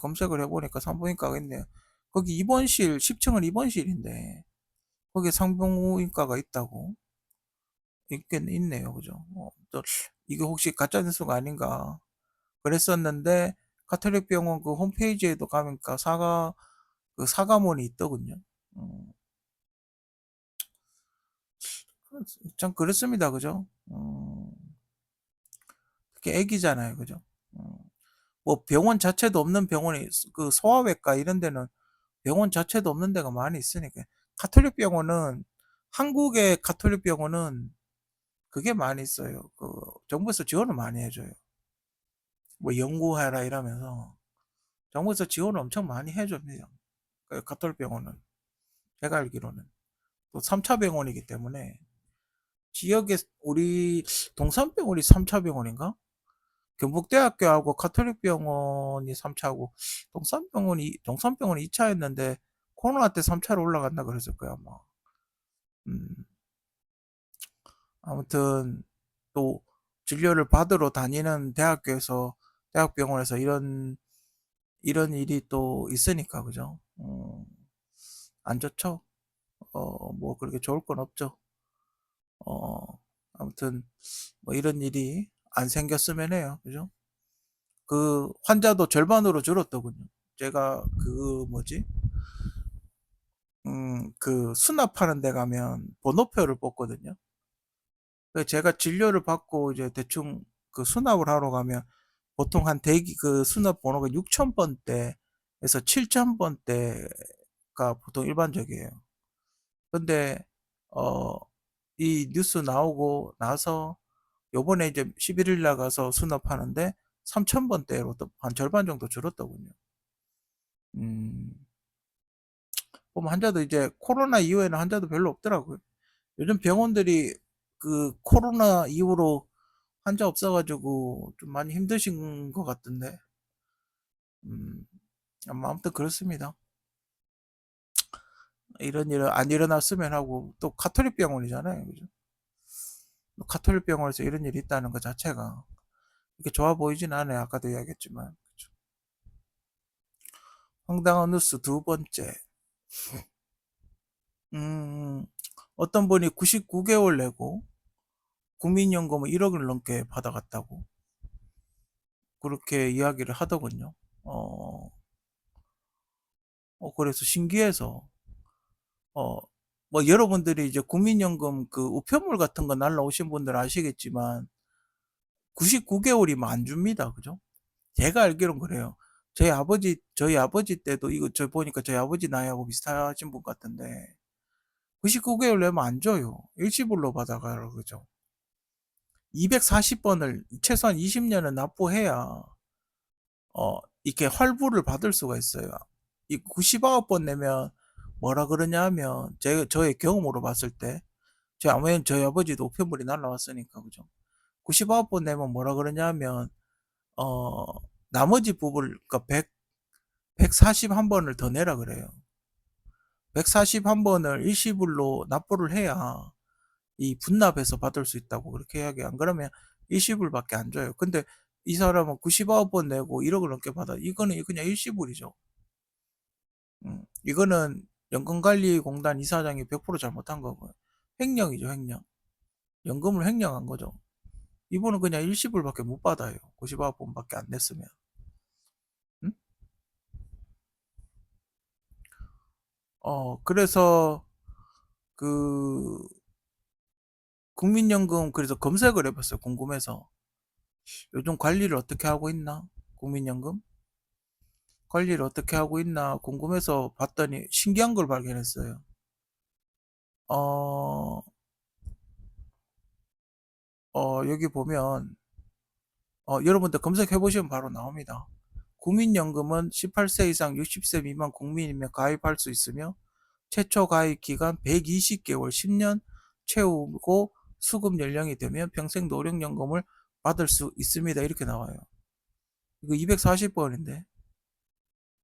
검색을 해보니까 산부인과가 있네요. 거기 입원실 10층은 입원실인데 거기에 산부인과가 있다고 있긴 있네요. 그죠? 또 이게 혹시 가짜 뉴스가 아닌가 그랬었는데, 가톨릭 병원 그 홈페이지에도 가니까 그 사과문이 있더군요. 음, 참 그렇습니다. 그죠? 특히 애기잖아요. 그죠? 음, 뭐 병원 자체도 없는 병원이, 그 소아외과 이런 데는 병원 자체도 없는 데가 많이 있으니까. 가톨릭 병원은, 한국의 가톨릭 병원은 그게 많이 있어요. 그 정부에서 지원을 많이 해줘요. 뭐 연구하라 이러면서 정부에서 지원을 엄청 많이 해줍니다. 그 가톨릭 병원은, 제가 알기로는 또 3차 병원이기 때문에, 지역에 우리 동산병원이 3차 병원인가? 경북대학교하고 가톨릭 병원이 3차고 동산병원이 2차였는데 코로나 때 3차로 올라갔나 그랬을 거야 아마. 음, 아무튼 또 진료를 받으러 다니는 대학병원에서 이런 일이 또 있으니까, 그죠? 안 좋죠. 뭐 그렇게 좋을 건 없죠. 어, 아무튼 뭐 이런 일이 안 생겼으면 해요, 그죠? 그 환자도 절반으로 줄었더군요. 제가 그 뭐지? 그 수납하는 데 가면 번호표를 뽑거든요. 제가 진료를 받고 이제 대충 그 수납을 하러 가면 보통 한 대기 그 수납 번호가 6,000번대에서 7,000번대가 보통 일반적이에요. 근데 어, 이 뉴스 나오고 나서 요번에 이제 11일 나가서 수납하는데 3,000번대로 또 한 절반 정도 줄었더군요. 음. 보면 환자도 이제 코로나 이후에는 환자도 별로 없더라고요. 요즘 병원들이 그 코로나 이후로 환자 없어 가지고 좀 많이 힘드신 것 같던데. 음. 아무튼 그렇습니다. 이런 일은 안 일어났으면 하고, 또 가톨릭 병원이잖아요. 그죠? 가톨릭 병원에서 이런 일이 있다는 것 자체가 이렇게 좋아 보이진 않아요. 아까도 이야기했지만. 그죠? 황당한 뉴스 두 번째. 음, 어떤 분이 99개월 내고 국민연금을 1억을 넘게 받아갔다고 그렇게 이야기를 하더군요. 어, 그래서 신기해서, 어, 뭐 여러분들이 이제 국민연금 그 우편물 같은 거 날라오신 분들은 아시겠지만 99개월이면 안 줍니다. 그죠? 제가 알기론 그래요. 저희 아버지 때도 이거 저 보니까 저희 아버지 나이하고 비슷하신 분 같은데 99개월 내면 안 줘요. 일시불로 받아가라 그죠? 240번을 최소한 20년은 납부해야 이렇게 활부를 받을 수가 있어요. 이 99번 내면 뭐라 그러냐 하면 저의 경험으로 봤을 때 저희 아버지도 우편물이 날라왔으니까 그죠? 99번 내면 뭐라 그러냐 하면 어 나머지 부분을 그러니까 141번을 더 내라 그래요. 141번을 일시불로 납부를 해야 이 분납해서 받을 수 있다고 그렇게 이야기해요. 안 그러면 일시불밖에 안 줘요. 근데 이 사람은 99번 내고 1억을 넘게 받아. 이거는 그냥 일시불이죠. 이거는 연금관리공단 이사장이 100% 잘못한 거고요. 횡령이죠, 횡령. 연금을 횡령한 거죠. 이분은 그냥 일시불밖에 못 받아요. 99번밖에 안 냈으면. 음? 그래서 그 국민연금 그래서 검색을 해봤어요. 궁금해서. 요즘 관리를 어떻게 하고 있나? 국민연금? 관리를 어떻게 하고 있나 궁금해서 봤더니 신기한 걸 발견했어요. 어, 여기 보면, 여러분들 검색해 보시면 바로 나옵니다. 국민연금은 18세 이상 60세 미만 국민이면 가입할 수 있으며, 최초 가입 기간 120개월 10년 채우고 수급 연령이 되면 평생 노령연금을 받을 수 있습니다. 이렇게 나와요. 이거 240번인데,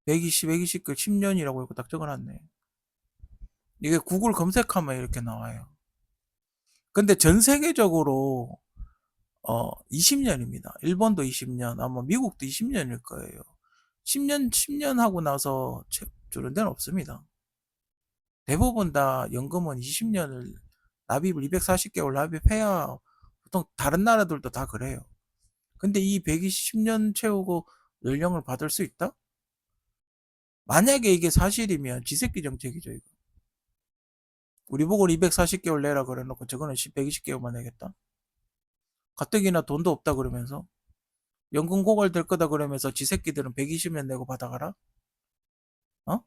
120개 10년이라고 이렇게 딱 적어놨네. 이게 구글 검색하면 이렇게 나와요. 근데 전 세계적으로 20년입니다. 일본도 20년, 아마 미국도 20년일 거예요. 10년 하고 나서 줄은 데는 없습니다. 대부분 다 연금은 20년을 납입을 240개월 납입해야 보통 다른 나라들도 다 그래요. 근데 이 120년 채우고 연령을 받을 수 있다? 만약에 이게 사실이면 지새끼 정책이죠, 이거. 우리 보고 240개월 내라 그래 놓고 저거는 120개월만 내겠다? 가뜩이나 돈도 없다 그러면서 연금 고갈될 거다 그러면서 지 새끼들은 120년 내고 받아가라? 어?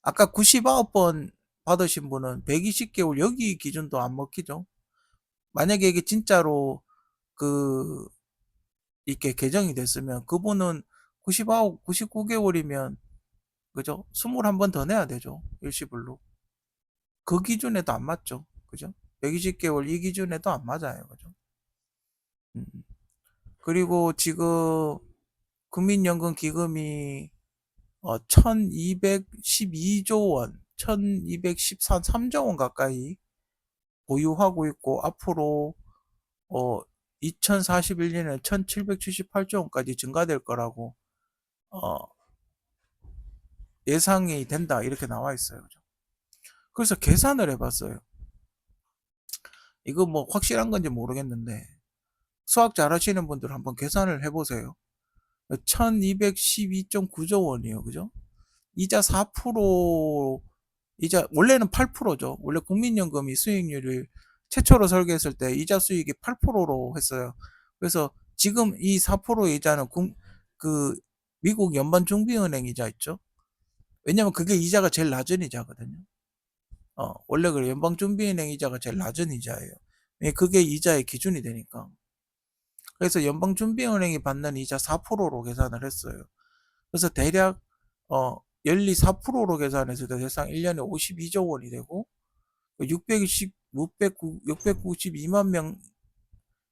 아까 99번 받으신 분은 120개월 여기 기준도 안 먹히죠? 만약에 이게 진짜로 그 이렇게 개정이 됐으면 그분은 99, 99개월이면 그죠? 21번 더 내야 되죠. 일시불로. 그 기준에도 안 맞죠. 그죠? 120개월 이 기준에도 안 맞아요. 그죠? 음. 그리고 지금 국민연금 기금이 1212조 원, 1213, 3조 원 가까이 보유하고 있고, 앞으로, 2041년에 1778조 원까지 증가될 거라고, 어, 예상이 된다. 이렇게 나와 있어요. 그래서 계산을 해봤어요. 이거 뭐 확실한 건지 모르겠는데, 수학 잘 하시는 분들 한번 계산을 해보세요. 1212.9조 원이에요. 그죠? 이자 4%, 이자 원래는 8%죠. 원래 국민연금이 수익률을 최초로 설계했을 때 이자 수익이 8%로 했어요. 그래서 지금 이 4% 이자는 그 미국 연방준비은행 이자 있죠. 왜냐면 그게 이자가 제일 낮은 이자거든요. 원래 그 연방준비은행 이자가 제일 낮은 이자예요. 그게 이자의 기준이 되니까. 그래서 연방준비은행이 받는 이자 4%로 계산을 했어요. 그래서 대략 연리 4%로 계산했을 때 대상 1년에 52조 원이 되고 692만 명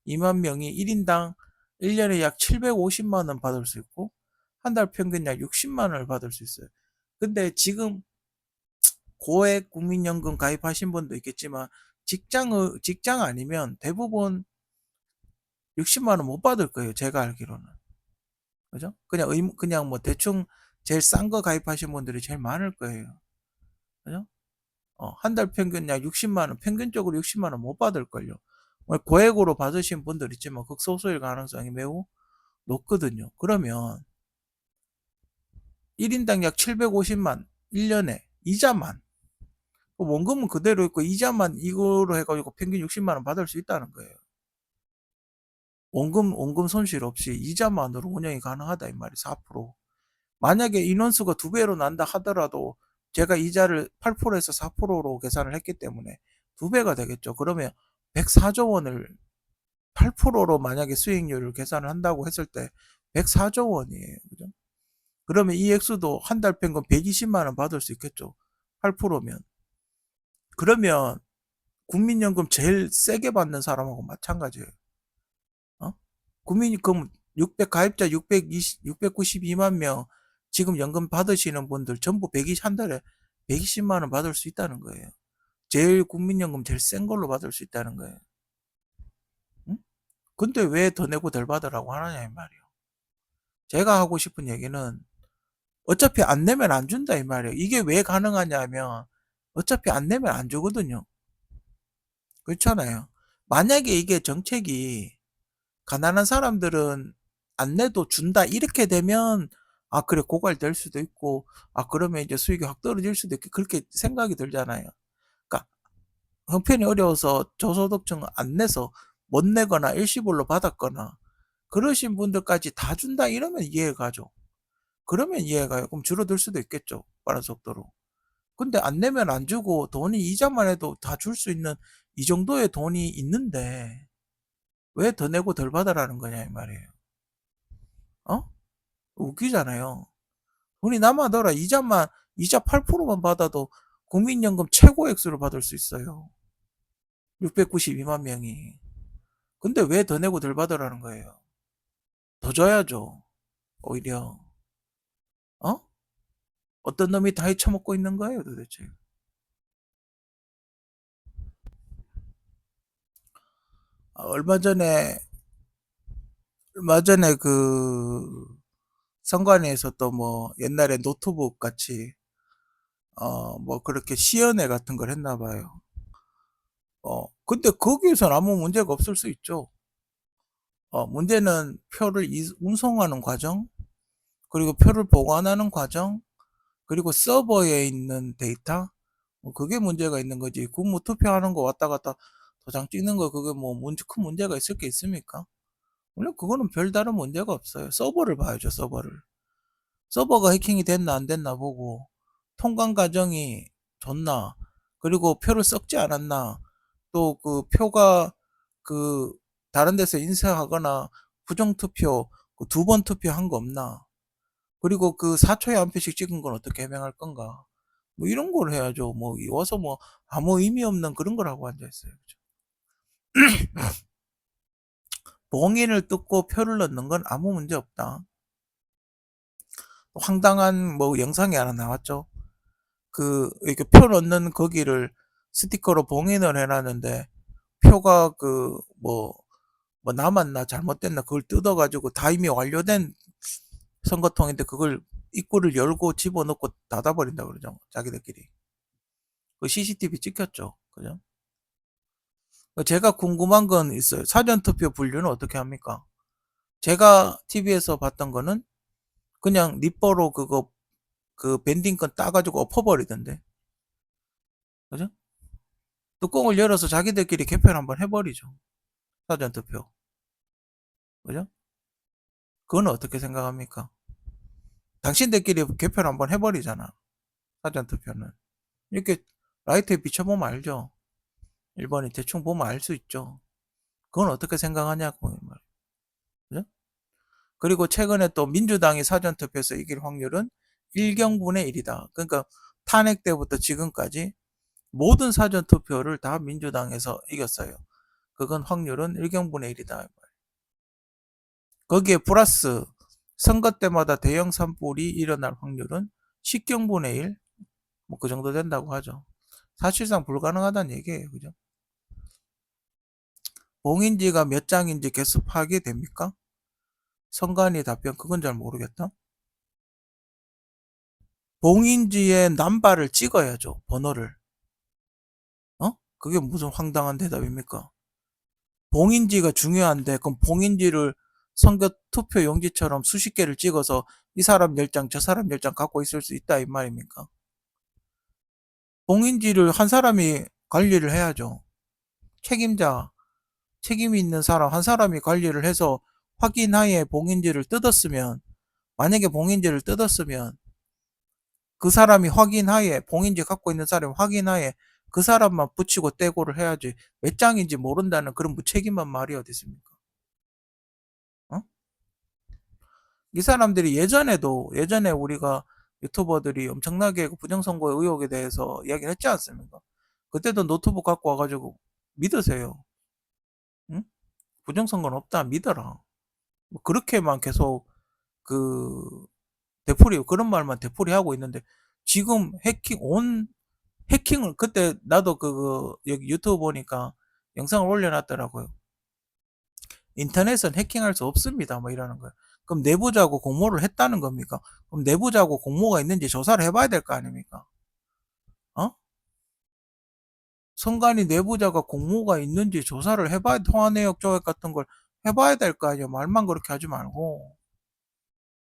2만 명이 1인당 1년에 약 750만 원 받을 수 있고 한 달 평균 약 60만 원을 받을 수 있어요. 근데 지금 고액 국민연금 가입하신 분도 있겠지만 직장 아니면 대부분 60만 원 못 받을 거예요. 제가 알기로는. 그죠? 그냥 뭐 대충 제일 싼 거 가입하신 분들이 제일 많을 거예요. 그죠? 한 달 평균 약 60만 원, 평균적으로 60만 원 못 받을걸요. 뭐 고액으로 받으신 분들 있지만 극소수일 가능성이 매우 높거든요. 그러면 1인당 약 750만 1년에 이자만 원금은 그대로 있고 이자만 이거로 해가지고 평균 60만 원 받을 수 있다는 거예요. 원금 손실 없이 이자만으로 운영이 가능하다 이 말이 4%. 만약에 인원수가 2배로 난다 하더라도 제가 이자를 8%에서 4%로 계산을 했기 때문에 2배가 되겠죠. 그러면 104조 원을 8%로 만약에 수익률을 계산을 한다고 했을 때 104조 원이에요. 그죠? 그러면 이 액수도 한 달 평균 120만 원 받을 수 있겠죠. 8%면. 그러면 국민연금 제일 세게 받는 사람하고 마찬가지예요. 국민연금 600 가입자 692만 명 지금 연금 받으시는 분들 전부 120, 한 달에 120만 원 받을 수 있다는 거예요. 제일 국민연금 제일 센 걸로 받을 수 있다는 거예요. 응? 근데 왜 더 내고 덜 받으라고 하느냐 이 말이에요. 제가 하고 싶은 얘기는 어차피 안 내면 안 준다 이 말이에요. 이게 왜 가능하냐면 어차피 안 내면 안 주거든요. 그렇잖아요. 만약에 이게 정책이 가난한 사람들은 안 내도 준다 이렇게 되면 아 그래 고갈될 수도 있고 아 그러면 이제 수익이 확 떨어질 수도 있고 그렇게 생각이 들잖아요. 그러니까 형편이 어려워서 저소득층 안 내서 못 내거나 일시불로 받았거나 그러신 분들까지 다 준다 이러면 이해가죠. 그러면 이해가요. 그럼 줄어들 수도 있겠죠. 빠른 속도로. 근데 안 내면 안 주고 돈이 이자만 해도 다 줄 수 있는 이 정도의 돈이 있는데 왜 더 내고 덜 받아라는 거냐 이 말이에요. 어? 웃기잖아요. 돈이 남아더라. 이자 8%만 받아도 국민연금 최고 액수를 받을 수 있어요. 692만 명이. 근데 왜 더 내고 덜 받으라는 거예요? 더 줘야죠. 오히려. 어? 어떤 놈이 다 헤쳐먹고 있는 거예요, 도대체. 얼마 전에 그 선관위에서 또 뭐 옛날에 노트북 같이 뭐 그렇게 시연회 같은 걸 했나 봐요. 근데 거기에선 아무 문제가 없을 수 있죠. 문제는 표를 운송하는 과정, 그리고 표를 보관하는 과정, 그리고 서버에 있는 데이터, 뭐 그게 문제가 있는 거지. 뭐 투표하는 거 왔다 갔다 도장 찍는 거 그게 뭐 큰 문제가 있을 게 있습니까? 물론 그거는 별다른 문제가 없어요. 서버를 봐야죠, 서버를. 서버가 해킹이 됐나 안 됐나 보고 통관 과정이 좋나, 그리고 표를 썩지 않았나, 또 그 표가 그 다른 데서 인쇄하거나 부정투표 두 번 투표한 거 없나, 그리고 그 4초에 한 표씩 찍은 건 어떻게 해명할 건가, 뭐 이런 걸 해야죠. 뭐 와서 뭐 아무 의미 없는 그런 걸 하고 앉아있어요. 그죠? 봉인을 뜯고 표를 넣는 건 아무 문제 없다. 황당한 뭐 영상이 하나 나왔죠. 이렇게 표 넣는 거기를 스티커로 봉인을 해놨는데 표가 뭐 남았나 잘못됐나 그걸 뜯어가지고 다 이미 완료된 선거통인데 그걸 입구를 열고 집어넣고 닫아버린다 그러죠. 자기들끼리. 그 CCTV 찍혔죠. 그죠? 제가 궁금한 건 있어요. 사전투표 분류는 어떻게 합니까? 제가 TV에서 봤던 거는 그냥 니퍼로 그 밴딩건 따가지고 엎어버리던데. 그죠? 뚜껑을 열어서 자기들끼리 개표를 한번 해버리죠. 사전투표. 그죠? 그건 어떻게 생각합니까? 당신들끼리 개표를 한번 해버리잖아. 사전투표는. 이렇게 라이트에 비춰보면 알죠. 1번이 대충 보면 알 수 있죠. 그건 어떻게 생각하냐고. 그리고 최근에 또 민주당이 사전투표에서 이길 확률은 1경분의 1이다. 그러니까 탄핵 때부터 지금까지 모든 사전투표를 다 민주당에서 이겼어요. 그건 확률은 1경분의 1이다. 거기에 플러스 선거 때마다 대형 산불이 일어날 확률은 10경분의 1, 뭐 그 정도 된다고 하죠. 사실상 불가능하다는 얘기예요. 그죠? 봉인지가 몇 장인지 개수 파악이 됩니까? 선관위 답변 그건 잘 모르겠다. 봉인지에 남발을 찍어야죠. 번호를. 그게 무슨 황당한 대답입니까? 봉인지가 중요한데 그럼 봉인지를 선거 투표 용지처럼 수십 개를 찍어서 이 사람 10장 저 사람 10장 갖고 있을 수 있다 이 말입니까? 봉인지를 한 사람이 관리를 해야죠. 책임자, 책임이 있는 사람 한 사람이 관리를 해서 확인하에 봉인지를 뜯었으면, 만약에 봉인지를 뜯었으면 그 사람이 확인하에, 봉인지 갖고 있는 사람이 확인하에 그 사람만 붙이고 떼고를 해야지 몇 장인지 모른다는 그런 무책임한 말이 어디 있습니까? 어? 이 사람들이 예전에 우리가 유튜버들이 엄청나게 그 부정선거 의혹에 대해서 이야기를 했지 않습니까? 그때도 노트북 갖고 와가지고 믿으세요. 응? 부정선거는 없다 믿어라. 뭐 그렇게만 계속 그 되풀이 그런 말만 되풀이하고 있는데, 지금 해킹을 그때 나도 여기 유튜브 보니까 영상을 올려놨더라고요. 인터넷은 해킹할 수 없습니다. 뭐 이러는 거예요. 그럼 내부자고 공모를 했다는 겁니까? 그럼 내부자고 공모가 있는지 조사를 해봐야 될 거 아닙니까? 어? 선관위 내부자가 공모가 있는지 조사를 해봐야, 통화내역 조회 같은 걸 해봐야 될 거 아니에요. 말만 그렇게 하지 말고.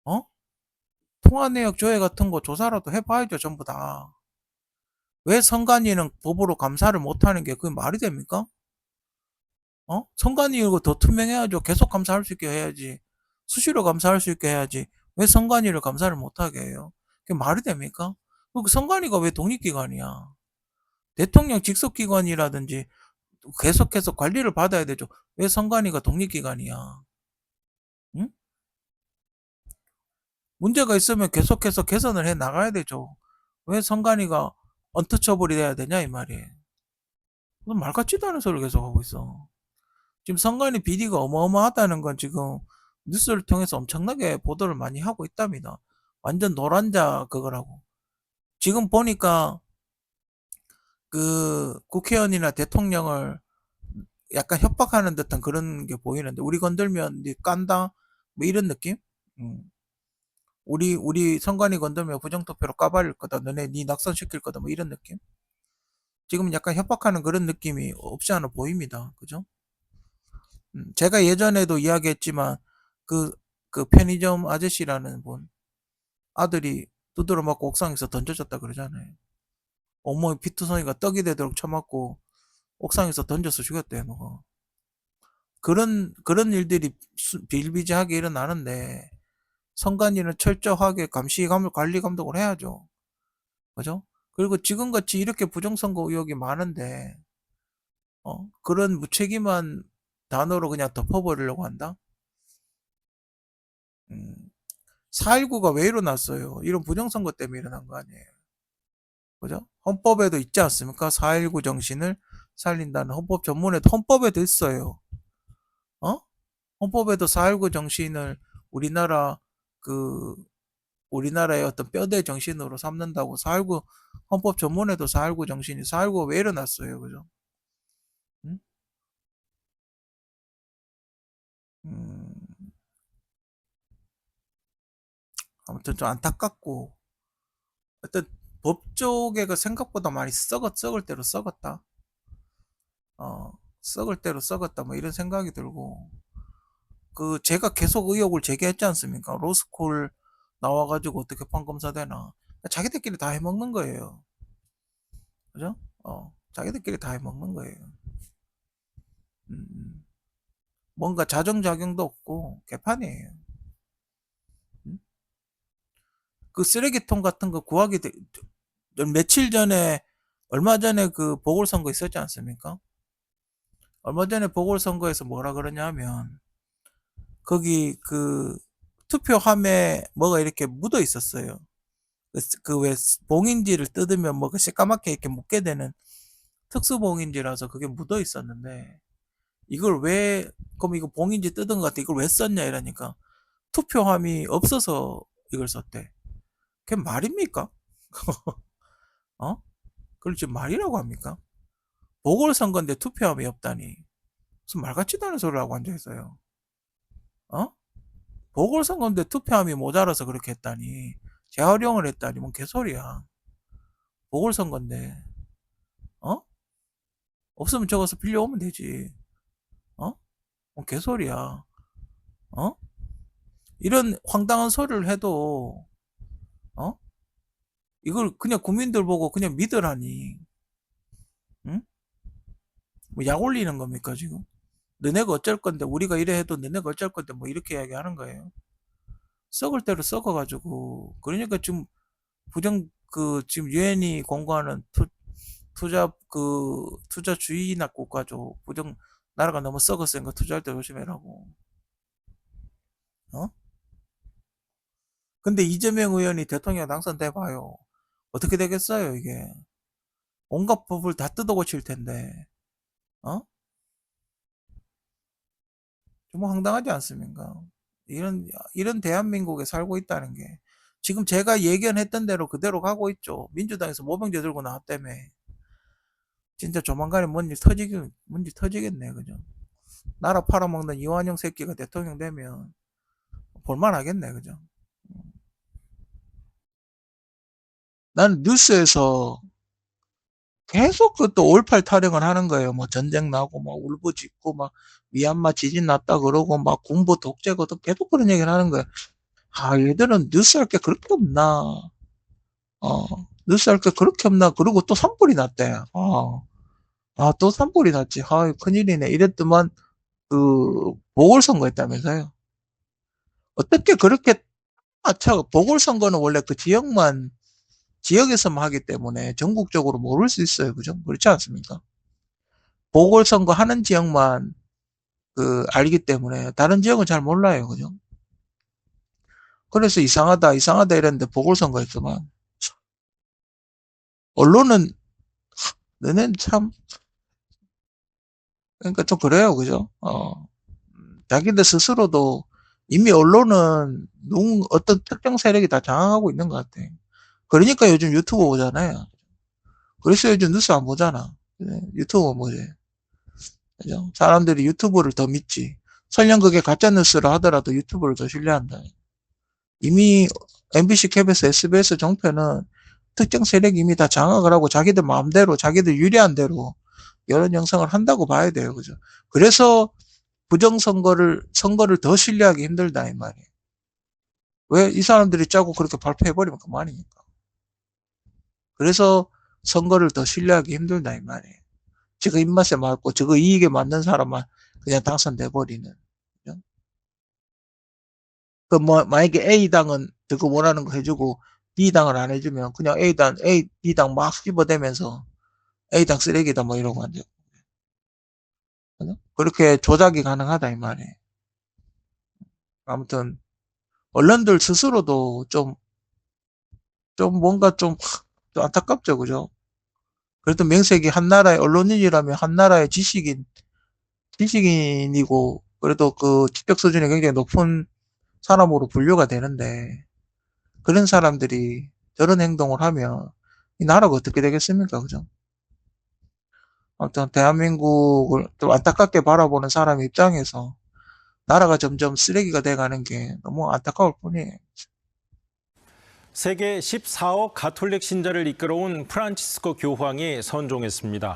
어? 통화내역 조회 같은 거 조사라도 해봐야죠. 전부 다. 왜 선관위는 법으로 감사를 못하는 게 그게 말이 됩니까? 선관위 이거 더 투명해야죠. 계속 감사할 수 있게 해야지. 수시로 감사할 수 있게 해야지. 왜 선관위를 감사를 못하게 해요? 그게 말이 됩니까? 그 선관위가 왜 독립기관이야? 대통령 직속기관이라든지 계속해서 관리를 받아야 되죠. 왜 선관위가 독립기관이야? 응? 문제가 있으면 계속해서 개선을 해 나가야 되죠. 왜 선관위가 언터처블이 돼야 되냐 이 말이에요. 무슨 말 같지도 않은 소리를 계속 하고 있어. 지금 선관위 비리가 어마어마하다는 건 지금 뉴스를 통해서 엄청나게 보도를 많이 하고 있답니다. 완전 노란자 그거라고. 지금 보니까 그 국회의원이나 대통령을 약간 협박하는 듯한 그런 게 보이는데, 우리 건들면 니 깐다 뭐 이런 느낌? 음. 우리 선관위 건들면 부정투표로 까발릴 거다. 너네 니 낙선시킬 거다. 뭐 이런 느낌? 지금 약간 협박하는 그런 느낌이 없지 않아 보입니다. 그죠? 제가 예전에도 이야기했지만 그, 그 편의점 아저씨라는 분 아들이 두드러 맞고 옥상에서 던져졌다 그러잖아요. 온몸에 피투성이가 떡이 되도록 쳐맞고 옥상에서 던져서 죽였대요. 뭐. 그런 일들이 비일비재하게 일어나는데 선관위는 철저하게 관리 감독을 해야죠. 그죠? 그리고 지금같이 이렇게 부정선거 의혹이 많은데 그런 무책임한 단어로 그냥 덮어버리려고 한다? 음, 4.19가 왜 일어났어요? 이런 부정선거 때문에 일어난 거 아니에요. 그죠? 헌법에도 있지 않습니까? 4.19 정신을 살린다는 헌법 전문에도 헌법에도 있어요. 어? 헌법에도 4.19 정신을 우리나라 그 우리나라의 어떤 뼈대 정신으로 삼는다고, 4.19 헌법 전문에도 4.19 정신이, 4.19가 왜 일어났어요? 그죠? 음? 음, 아무튼 좀 안타깝고, 어떤 법조계가 생각보다 많이 썩을 대로 썩었다. 썩을 대로 썩었다. 뭐 이런 생각이 들고, 제가 계속 의혹을 제기했지 않습니까? 로스쿨 나와가지고 어떻게 판검사 되나. 자기들끼리 다 해먹는 거예요. 그죠? 자기들끼리 다 해먹는 거예요. 음, 뭔가 자정작용도 없고, 개판이에요. 음? 그 쓰레기통 같은 거 구하기, 며칠 전에, 얼마 전에 그 보궐선거 있었지 않습니까? 얼마 전에 보궐선거에서 뭐라 그러냐면, 거기 투표함에 뭐가 이렇게 묻어 있었어요. 그 왜 봉인지를 뜯으면 뭐 그 새까맣게 이렇게 묻게 되는 특수 봉인지라서 그게 묻어 있었는데 이걸 왜 그럼 이거 봉인지 뜯은 것 같아. 이걸 왜 썼냐 이러니까 투표함이 없어서 이걸 썼대. 그게 말입니까? 어? 그걸 지금 말이라고 합니까? 보궐선거인데 투표함이 없다니. 무슨 말 같지도 않은 소리를 하고 앉아있어요. 어? 보궐선거인데 투표함이 모자라서 그렇게 했다니. 재활용을 했다니. 뭔 개소리야. 보궐선거인데. 어? 없으면 적어서 빌려오면 되지. 어? 뭔 개소리야. 어? 이런 황당한 소리를 해도, 어? 이걸 그냥 국민들 보고 그냥 믿으라니. 응? 뭐 약 올리는 겁니까, 지금? 너네가 어쩔 건데, 우리가 이래 해도 너네가 어쩔 건데, 뭐 이렇게 이야기하는 거예요. 썩을 대로 썩어가지고. 그러니까 지금 지금 유엔이 공고하는 투자주의 국가죠. 나라가 너무 썩었으니까 투자할 때 조심해라고. 어? 근데 이재명 의원이 대통령 당선돼 봐요. 어떻게 되겠어요, 이게? 온갖 법을 다 뜯어 고칠 텐데. 어? 좀 황당하지 않습니까? 이런 대한민국에 살고 있다는 게. 지금 제가 예견했던 대로 그대로 가고 있죠. 민주당에서 모병제 들고 나왔다며. 진짜 조만간에 뭔일 터지겠네, 그죠? 나라 팔아먹는 이완용 새끼가 대통령 되면 볼만하겠네, 그죠? 나는 뉴스에서 계속 그 또 올팔 타령을 하는 거예요. 뭐 전쟁 나고 막 울부짖고 막 미얀마 지진 났다 그러고 막 군부 독재거든 계속 그런 얘기를 하는 거예요. 아, 얘들은 뉴스 할 게 그렇게 없나? 어, 뉴스 할 게 그렇게 없나? 그리고 또 산불이 났대. 또 산불이 났지. 아, 큰일이네. 이랬더만 그 보궐선거 했다면서요. 어떻게 그렇게 보궐선거는 원래 그 지역에서만 하기 때문에 전국적으로 모를 수 있어요. 그죠? 그렇지 않습니까? 보궐선거 하는 지역만 알기 때문에 다른 지역은 잘 몰라요. 그죠? 그래서 이상하다, 이상하다 이랬는데 보궐선거였더만. 언론은, 너넨 참, 그러니까 좀 그래요. 그죠? 자기들 스스로도 이미 언론은 어떤 특정 세력이 다 장악하고 있는 것 같아. 그러니까 요즘 유튜브 보잖아요. 그래서 요즘 뉴스 안 보잖아. 유튜브 뭐지? 그죠? 사람들이 유튜브를 더 믿지. 설령 그게 가짜뉴스를 하더라도 유튜브를 더 신뢰한다. 이미 MBC, KBS, SBS 정편은 특정 세력이 이미 다 장악을 하고 자기들 마음대로, 자기들 유리한 대로 여론 형성을 한다고 봐야 돼요. 그죠? 그래서 선거를 더 신뢰하기 힘들다, 이 말이에요. 왜 이 사람들이 짜고 그렇게 발표해버리면 그만이니까. 그래서 선거를 더 신뢰하기 힘들다, 이 말이에요. 저거 입맛에 맞고 저거 이익에 맞는 사람만 그냥 당선돼버리는. 만약에 A당은 저거 원하는 거 해주고 B당을 안 해주면 그냥 B당 막 씹어대면서 A당 쓰레기다 뭐 이러고 앉아. 그렇게 조작이 가능하다 이 말이에요. 아무튼 언론들 스스로도 좀 뭔가 좀 안타깝죠, 그죠? 그래도 명색이 한 나라의 언론인이라면 한 나라의 지식인이고 그래도 그 지적 수준이 굉장히 높은 사람으로 분류가 되는데 그런 사람들이 저런 행동을 하면 이 나라가 어떻게 되겠습니까, 그죠? 아무튼 대한민국을 좀 안타깝게 바라보는 사람 입장에서 나라가 점점 쓰레기가 돼가는 게 너무 안타까울 뿐이에요. 세계 14억 가톨릭 신자를 이끌어온 프란치스코 교황이 선종했습니다.